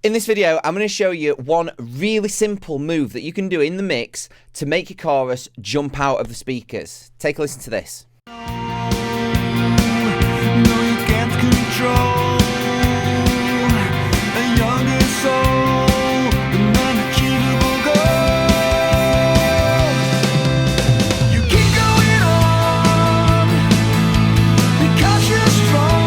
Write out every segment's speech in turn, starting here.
In this video, I'm going to show you one really simple move that you can do in the mix to make your chorus jump out of the speakers. Take a listen to this. No, you can't control a younger soul, an unachievable goal. You keep going on because you're strong.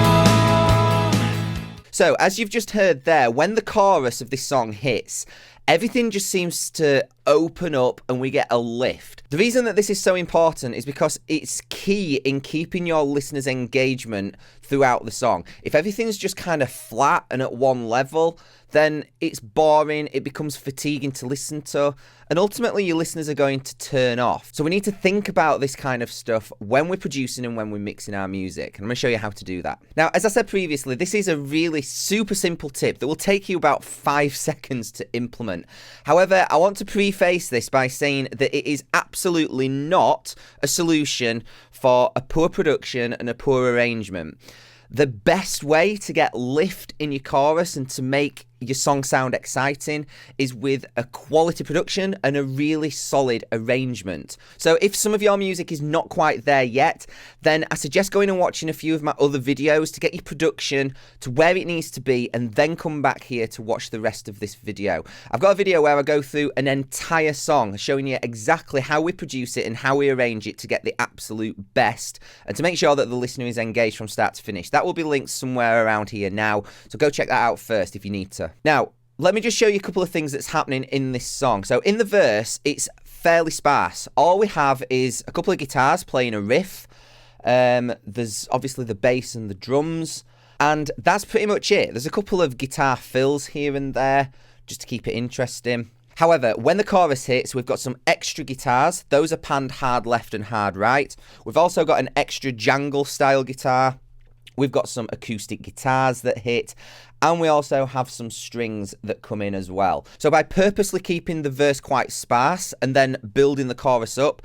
So, as you've just heard there, when the chorus of this song hits, everything just seems to open up and we get a lift. The reason that this is so important is because it's key in keeping your listeners' engagement throughout the song. If everything's just kind of flat and at one level, then it's boring, it becomes fatiguing to listen to, and ultimately your listeners are going to turn off. So we need to think about this kind of stuff when we're producing and when we're mixing our music, and I'm going to show you how to do that. Now, as I said previously, this is a really super simple tip that will take you about 5 seconds to implement. However, I want to preface this by saying that it is absolutely not a solution for a poor production and a poor arrangement. The best way to get lift in your chorus and to make your song sound exciting is with a quality production and a really solid arrangement. So if some of your music is not quite there yet, then I suggest going and watching a few of my other videos to get your production to where it needs to be, and then come back here to watch the rest of this video. I've got a video where I go through an entire song showing you exactly how we produce it and how we arrange it to get the absolute best and to make sure that the listener is engaged from start to finish. That will be linked somewhere around here now, so go check that out first if you need to. Now, let me just show you a couple of things that's happening in this song. So in the verse, it's fairly sparse. All we have is a couple of guitars playing a riff. There's obviously the bass and the drums, and that's pretty much it. There's a couple of guitar fills here and there just to keep it interesting. However, when the chorus hits, we've got some extra guitars. Those are panned hard left and hard right. We've also got an extra jangle style guitar. We've got some acoustic guitars that hit, and we also have some strings that come in as well. So by purposely keeping the verse quite sparse and then building the chorus up,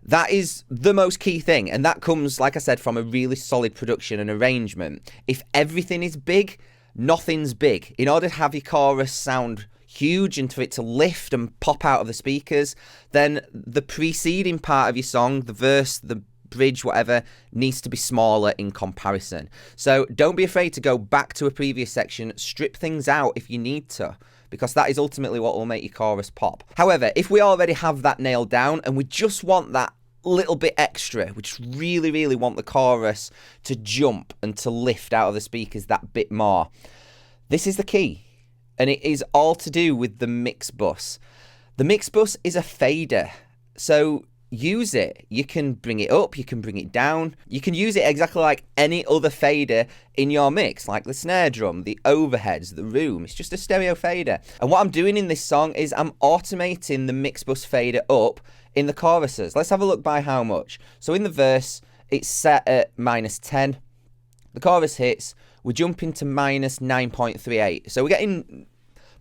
that is the most key thing. And that comes, like I said, from a really solid production and arrangement. If everything is big, nothing's big. In order to have your chorus sound huge and for it to lift and pop out of the speakers, then the preceding part of your song, the verse, the bridge, whatever, needs to be smaller in comparison. So don't be afraid to go back to a previous section, strip things out if you need to, because that is ultimately what will make your chorus pop. However, if we already have that nailed down and we just want that little bit extra, we just really want the chorus to jump and to lift out of the speakers that bit more, this is the key, and it is all to do with the mix bus. The mix bus is a fader, so use it. You can bring it up, you can bring it down, you can use it exactly like any other fader in your mix, like the snare drum, the overheads, the room. It's just a stereo fader. And what I'm doing in this song is I'm automating the mix bus fader up in the choruses. Let's have a look by how much. So in the verse, it's set at -10. The chorus hits, we jump into -9.38. So we're getting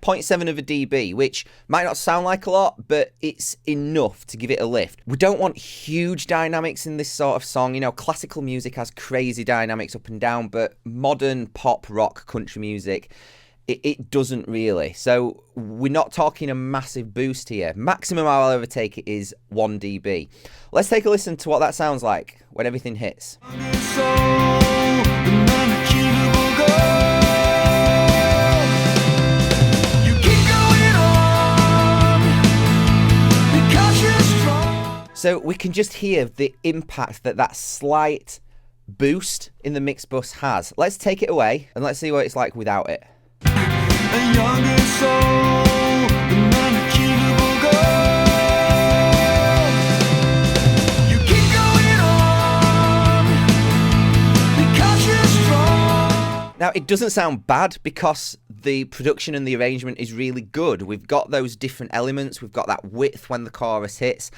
0.7 of a dB, which might not sound like a lot, but it's enough to give it a lift. We don't want huge dynamics in this sort of song. You know, classical music has crazy dynamics up and down, but modern pop, rock, country music, it doesn't really. So we're not talking a massive boost here. Maximum I'll ever take it is 1 dB. Let's take a listen to what that sounds like when everything hits. So we can just hear the impact that that slight boost in the mix bus has. Let's take it away and let's see what it's like without it. A younger soul, an unachievable goal. You keep going on because you're strong. Now, it doesn't sound bad because the production and the arrangement is really good. We've got those different elements. We've got that width when the chorus hits.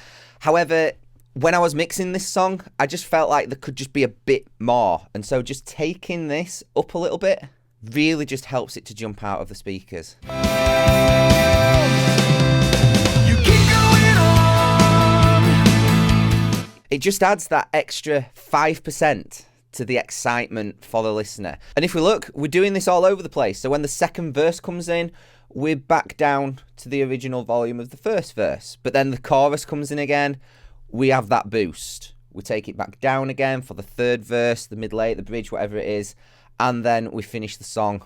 However, when I was mixing this song, I just felt like there could just be a bit more. And so just taking this up a little bit really just helps it to jump out of the speakers. You keep going on. It just adds that extra 5% to the excitement for the listener. And if we look, we're doing this all over the place. So when the second verse comes in, we're back down to the original volume of the first verse. But then the chorus comes in again, we have that boost. We take it back down again for the third verse, the middle eight, the bridge, whatever it is. And then we finish the song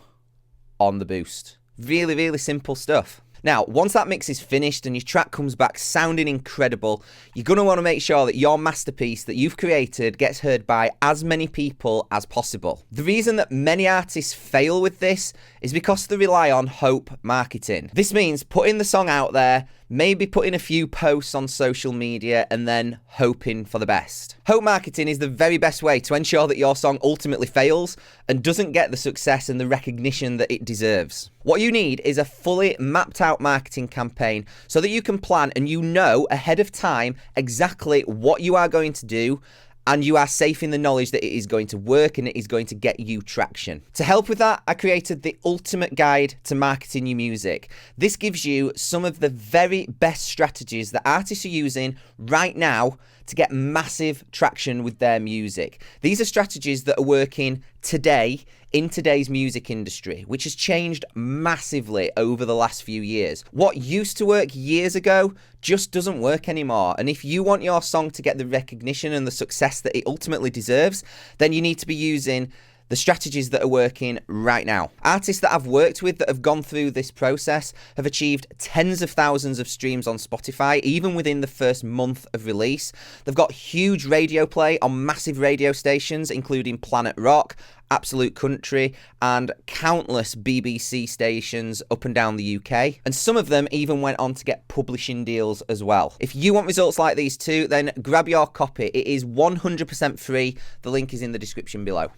on the boost. Really, really simple stuff. Now, once that mix is finished and your track comes back sounding incredible, you're going to want to make sure that your masterpiece that you've created gets heard by as many people as possible. The reason that many artists fail with this is because they rely on hope marketing. This means putting the song out there, maybe putting a few posts on social media, and then hoping for the best. Hope marketing is the very best way to ensure that your song ultimately fails and doesn't get the success and the recognition that it deserves. What you need is a fully mapped out marketing campaign so that you can plan and you know ahead of time exactly what you are going to do, and you are safe in the knowledge that it is going to work and it is going to get you traction. To help with that, I created the ultimate guide to marketing your music. This gives you some of the very best strategies that artists are using right now to get massive traction with their music. These are strategies that are working today in today's music industry, which has changed massively over the last few years. What used to work years ago just doesn't work anymore. And if you want your song to get the recognition and the success that it ultimately deserves, then you need to be using the strategies that are working right now. Artists that I've worked with that have gone through this process have achieved tens of thousands of streams on Spotify, even within the first month of release. They've got huge radio play on massive radio stations, including Planet Rock, Absolute Country, and countless BBC stations up and down the UK. And some of them even went on to get publishing deals as well. If you want results like these too, then grab your copy. It is 100% free. The link is in the description below.